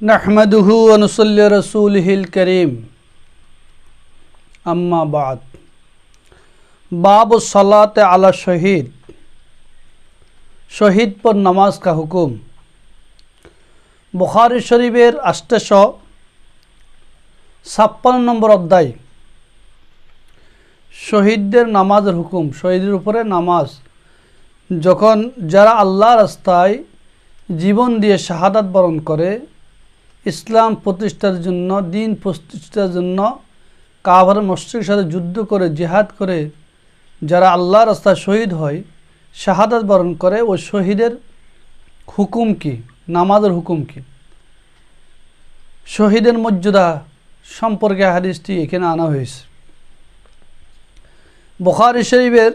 नहमदुहु व नुसल्ली रसूलिहिल करीम अम्मा बाद बाब सलात अला शहीद शहीद पर नमाज का हुकुम बुखारी शरीफेर 856 নম্বর অধ্যায় শহীদদের নামাজের হুকুম। শহীদের উপরে নামাজ যখন যারা আল্লাহর রাস্তায় জীবন দিয়ে শাহাদাত বরণ করে, ইসলাম প্রতিষ্ঠার জন্য, দিন প্রতিষ্ঠার জন্য কাবার মসজিদের সাথে যুদ্ধ করে, জিহাদ করে যারা আল্লাহর রাস্তায় শহীদ হয়, শাহাদাত বরণ করে, ওই শহীদের হুকুম কি, নামাজের হুকুম কি, শহীদের মর্যাদা সম্পর্কে হাদিসটি এখানে আনা হয়েছে। বুখারী শরীফের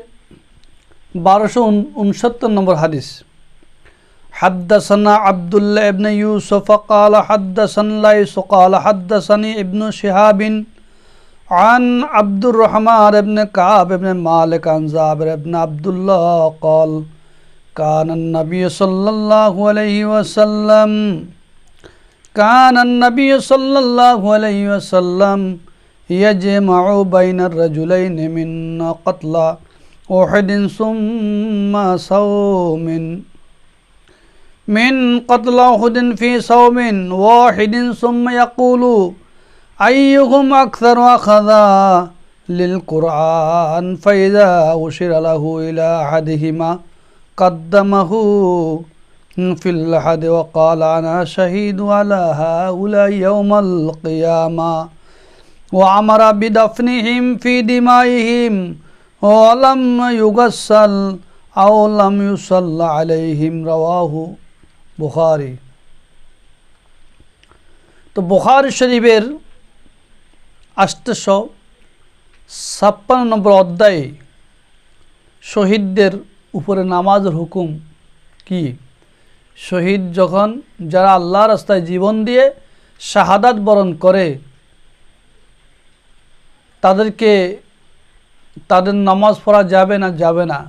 1269 নম্বর হাদিস। حدثنا عبد الله بن يوسف قال حدثنا ليث قال حدثني ابن شهاب عن عبد الرحمن بن كعب بن مالك عن جابر بن عبد الله قال كان النبي صلى الله عليه وسلم يجمع بين الرجلين من قتلى أحد ثم صوم من قتل أحد في صوم واحد ثم يقول أيهم أكثر أخذا للقرآن فإذا أشير له إلى أحدهما قدمه في الأحد وقال أنا شهيد على هؤلاء يوم القيامة وأمر بدفنهم في دمائهم ولم يغسل أو لم يصلى عليهم رواه বুখারী। তো বুখারী শরীফের 856 নম্বর অধ্যায়ে শহীদদের উপরে নামাজের হুকুম কি। শহীদ যখন যারা আল্লাহর রাস্তায় জীবন দিয়ে শাহাদাত বরণ করে, তাদের নামাজ পড়া যাবে না,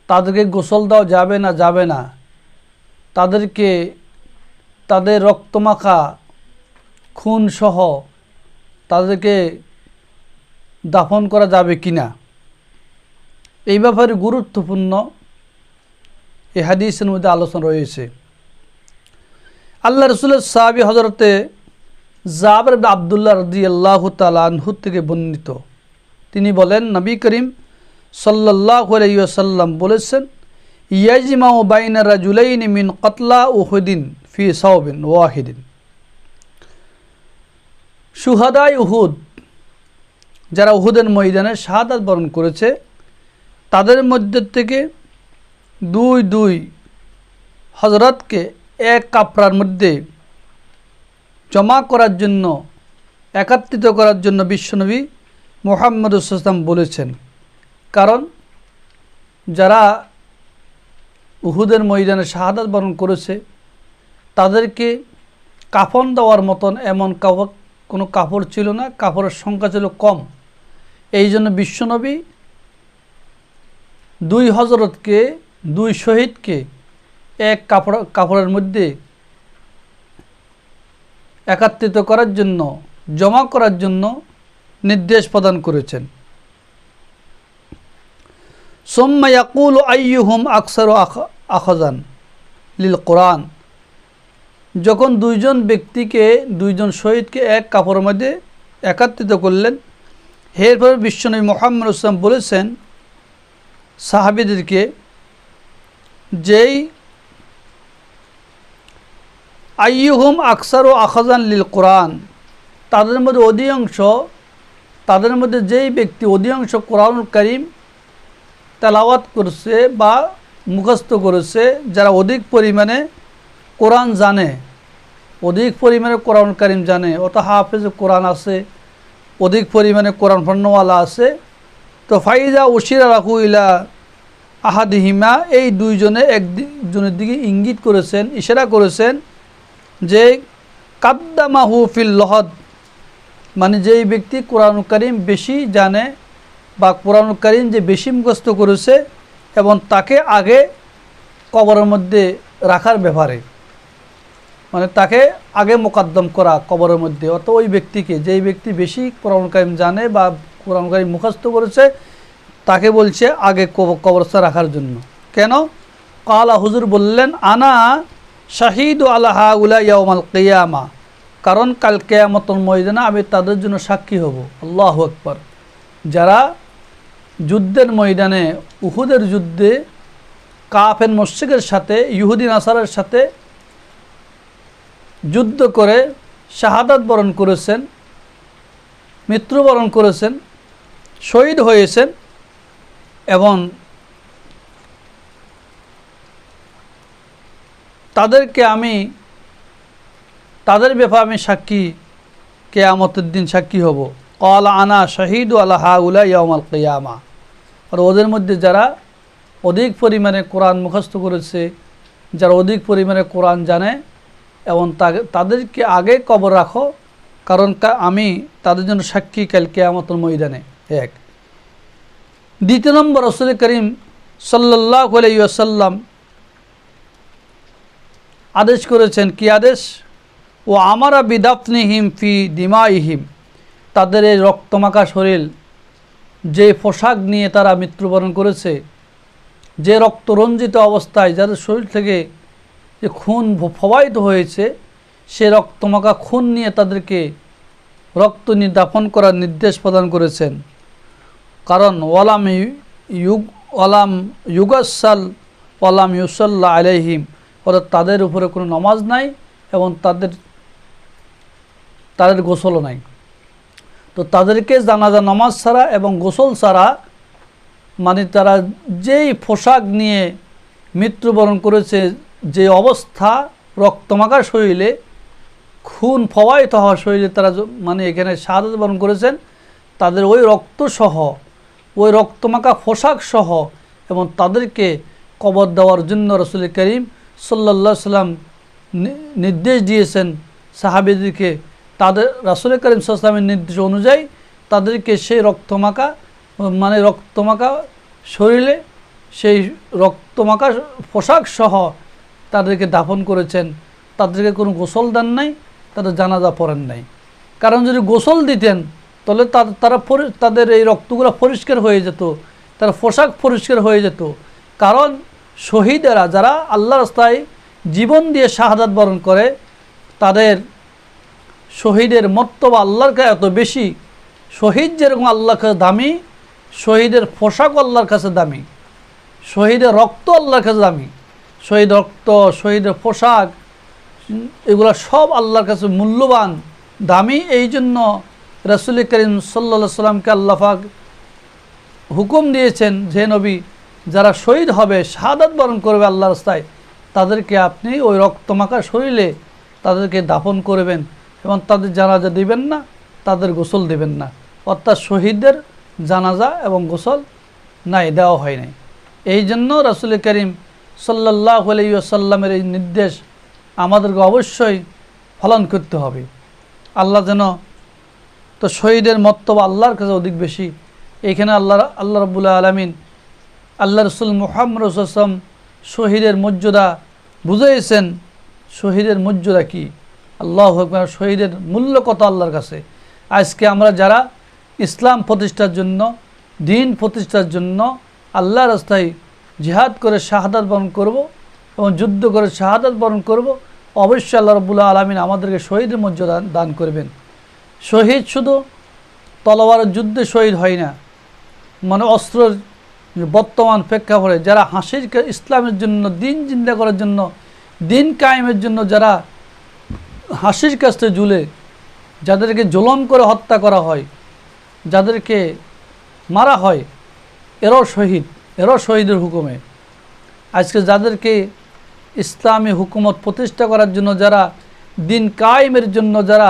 তাদেরকে গোসল দেওয়া যাবে না, তাদেরকে তাদের রক্তমাখা খুন সহ তাদেরকে দাফন করা যাবে কিনা, এই ব্যাপারে গুরুত্বপূর্ণ এই হাদিসের মধ্যে আলোচনা রয়েছে। আল্লাহ রাসূলের সাহাবী হযরতে জাবের ইবনে আব্দুল্লাহ রাদিয়াল্লাহু তাআলা আনহু থেকে বর্ণিত, তিনি বলেন, নবী করিম সাল্লাল্লাহু আলাইহি ওয়াসাল্লাম বলেছেন, ইয়াজমাউ বাইনা রাজুলাইনি মিন কতলা উহুদিন ফি সাওবিন ওয়াহিদিন। শুহাদায়ে উহুদ, যারা উহুদের ময়দানে শাহাদাত বরণ করেছে, তাদের মধ্যে থেকে দুই হযরতকে এক কাফরার মধ্যে জমা করার জন্য, একত্রিত করার জন্য বিশ্বনবী মুহাম্মদ সাল্লাল্লাহু আলাইহি ওয়াসাল্লাম বলেছেন। কারণ যারা উহুদের ময়দানে শাহাদাত বরণ করেছে, তাদেরকে কাফন দেওয়ার মতন এমন কোনো কাপড় ছিল না, কাপড়ের সংখ্যা ছিল কম। এই জন্য বিশ্বনবী দুই হযরতকে, দুই শহীদকে এক কাপড়ের মধ্যে একত্রিত করার জন্য, জমা করার জন্য নির্দেশ প্রদান করেছেন। সুম্মা ইয়াকুলু আইয়ুহুম আকসারু আখাযান লিল কোরআন। যখন দুইজন শহীদকে এক কাপড়ের মধ্যে একত্রিত করলেন, এরপর বিশ্বনবী মুহাম্মদ সাল্লাল্লাহু আলাইহি ওয়াসাল্লাম বলেছেন সাহাবীদেরকে, যেই আইয়ুহুম আকসারু আখাযান লিল কোরআন, তাদের মধ্যে যেই ব্যক্তি অধিকাংশ কোরআনুল কারীম তেলাওয়াত করছে বা মুখস্থ করেছে, যারা অধিক পরিমাণে কোরআন জানে, অধিক পরিমাণে কোরআনুল কারীম জানে, অত হাফেজ কোরআন আছে, অধিক পরিমাণে কোরআন পড়নেওয়ালা আছে, তো ফাইজা উশিরা লাহু ইলা আহাদিহিমা, এই দুইজনে একজনের দিকে ইঙ্গিত করেছেন, ইশারা করেছেন যে কাদ্দামাহু ফিল লহদ, মানে যেই ব্যক্তি কোরআনুল কারীম বেশি জানে বা কোরআনুল কারীম যে বেশি মুখস্থ করেছে, এবং তাকে আগে কবরের মধ্যে রাখার ব্যাপারে। মানে তাকে আগে মোকদ্দম করা কবরের মধ্যে, অর্থাৎ ওই ব্যক্তিকে, যেই ব্যক্তি বেশি কোরআন কারীম জানে বা কোরআন কারীম মুখস্থ করেছে, তাকে বলছে আগে কবরস্থানে রাখার জন্য। কেন? কালা, হুজুর বললেন, আনা শাহিদু আলা হাউলা ইয়াউমাল কিয়ামা, কারণ কাল কিয়ামতের ময়দানে আমি তাদের জন্য সাক্ষী হব। আল্লাহু আকবার। যারা যুদ্ধের ময়দানে, উহুদের যুদ্ধে কাফের মুশরিকের সাথে, ইহুদি নাসারার সাথে যুদ্ধ করে শাহাদাত বরণ করেছেন, মৃত্যুবরণ করেছেন, শহীদ হয়েছেন, এবং তাদেরকে আমি, তাদের ব্যাপারে আমি সাক্ষী, কিয়ামতের দিন সাক্ষী হব। ক্বালা আনা শাহিদু আলা হাউলা ইয়াউমাল কিয়ামা। আর ওদের মধ্যে যারা অধিক পরিমাণে কোরআন মুখস্থ করেছে, যারা অধিক পরিমাণে কোরআন জানে, এবং তাদেরকে আগে কবর রাখো, কারণ আমি তাদের জন্য সাক্ষী কাল কিয়ামতের ময়দানে। এক। দ্বিতীয় নম্বর, রাসূল করিম সাল্লাল্লাহু আলাইহি ওয়াসাল্লাম আদেশ করেছেন। কি আদেশ? ও আমারা বিদাফনিহিম ফি দিমাইহিম, তাদের এই রক্তমাখা শরীর, যে পোশাক নিয়ে তারা মৃত্যুবরণ করেছে, যে রক্তরঞ্জিত অবস্থায় যাদের শরীর থেকে যে খুন প্রবাহিত হয়েছে, সে রক্তমাখা খুন নিয়ে তাদেরকে রক্ত নিয়ে দাফন করার নির্দেশ প্রদান করেছেন। কারণ ওয়ালাম ইউগাসাল ওয়ালাম ইউসাল্লা আলাইহিম, অর্থাৎ তাদের উপরে কোনো নামাজ নাই এবং তাদের গোসলও নাই। তো তাদেরকে জানাজা নামাজ ছাড়া এবং গোসল ছাড়া, মানে তারা যেই পোশাক নিয়ে মৃত্যুবরণ করেছে, যে অবস্থা রক্তমাখা শরীরে, খুন প্রবাহিত হওয়া শরীরে তারা মানে এখানে শাহাদাত বরণ করেছেন, তাদের ওই রক্তসহ, ওই রক্তমাখা পোশাক সহ, এবং তাদেরকে কবর দেওয়ার জন্য রাসূল করিম সাল্লাল্লাহু আলাইহি সাল্লাম নির্দেশ দিয়েছেন সাহাবীদেরকে। তাদের রাসূল করিম সাল্লাল্লাহু আলাইহি সাল্লামের নির্দেশ অনুযায়ী তাদেরকে সেই রক্তমাখা, মানে রক্তমাখা শরীরে, সেই রক্তমাখা পোশাক সহ তাদেরকে দাফন করেছেন। তাদেরকে কোনো গোসল দেন নাই, তাদের জানাজা পড়েন নাই। কারণ যদি গোসল দিতেন তাহলে তাদের এই রক্তগুলো পরিষ্কার হয়ে যেত, তার পোশাক পরিষ্কার হয়ে যেত। কারণ শহীদেরা, যারা আল্লাহর রাস্তায় জীবন দিয়ে শাহাদাত বরণ করে, তাদের শহীদের মর্তবা আল্লাহর কাছে এত বেশি। শহীদ যেরকম আল্লাহর কাছে দামি, শহীদের পোশাক আল্লাহর কাছে দামি, শহীদের রক্ত আল্লাহর কাছে দামি। শহীদ রক্ত, শহীদের পোশাক, এগুলো সব আল্লাহর কাছে মূল্যবান, দামি। এই জন্য রাসূল করিম সাল্লাল্লাহু আলাইহি সাল্লামকে আল্লাহ পাক হুকুম দিয়েছেন, যে নবী যারা শহীদ হবে, শাহাদাত বরণ করবে আল্লাহর রাস্তায়, তাদেরকে আপনি ওই রক্তমাখা শরীরে তাদেরকে দাফন করবেন, এবং তাদের জানাজা দিবেন না, তাদের গোসল দিবেন না। অর্থাৎ শহীদদের জানাজা এবং গোসল নাই, দেওয়া হয় নাই। এই জন্য রাসূল করিম সাল্লাল্লাহু আলাইহি ওয়াসাল্লামের এই নির্দেশ আমাদেরকে অবশ্যই পালন করতে হবে। আল্লাহ যেন, তো শহীদের মর্তবা আল্লাহর কাছে অধিক বেশি। এইখানে আল্লাহ রাব্বুল আলামিন, আল্লাহ রাসূল মুহাম্মদ সাল্লাল্লাহু আলাইহি ওয়াসাল্লাম শহীদের মর্যাদা বুঝাইছেন। শহীদের মর্যাদা কি? আল্লাহু আকবার। শহীদের মূল্য কত আল্লাহর কাছে। আজকে আমরা যারা ইসলাম প্রতিষ্ঠার জন্য, দ্বীন প্রতিষ্ঠার জন্য আল্লাহর রাস্তায় জিহাদ করে শাহাদাত বরণ করব এবং যুদ্ধ করে শাহাদাত বরণ করব, অবশ্যই আল্লাহ রাব্বুল আলামিন আমাদেরকে শহীদের মর্যাদা দান করবেন। শহীদ শুধু তলোয়ারের যুদ্ধে শহীদ হয় না, মানে অস্ত্রের বর্তমান প্রেক্ষাপটে যারা হাসির ইসলামের জন্য, দিন জিন্দা করার জন্য, দিন কায়েমের জন্য যারা হাসির কাছে ঝুলে, যাদেরকে জুলুম করে হত্যা করা হয়, যাদেরকে মারা হয়, এরাও শহীদ, এরাও শহীদের হুকুমে। আজকে যাদেরকে ইসলামী হুকুমত প্রতিষ্ঠা করার জন্য, যারা দিন কায়েমের জন্য যারা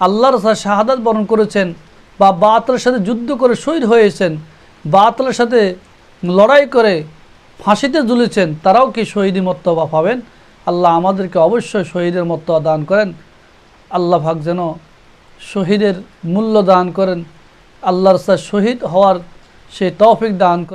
আল্লাহর সাথে শাহাদাত বরণ করেছেন, বা বাতিলের সাথে যুদ্ধ করে শহীদ হয়েছেন, বাতিলের সাথে লড়াই করে ফাঁসিতে ঝুলেছেন, তারাও কি শহীদি মর্তবা পাবেন? আল্লাহ আমাদেরকে অবশ্যই শহীদের মর্তবা দান করেন। আল্লাহ পাক যেন শহীদের মূল্য দান করেন, আল্লাহর সাথে শহীদ হওয়ার সেই তৌফিক দান করেন।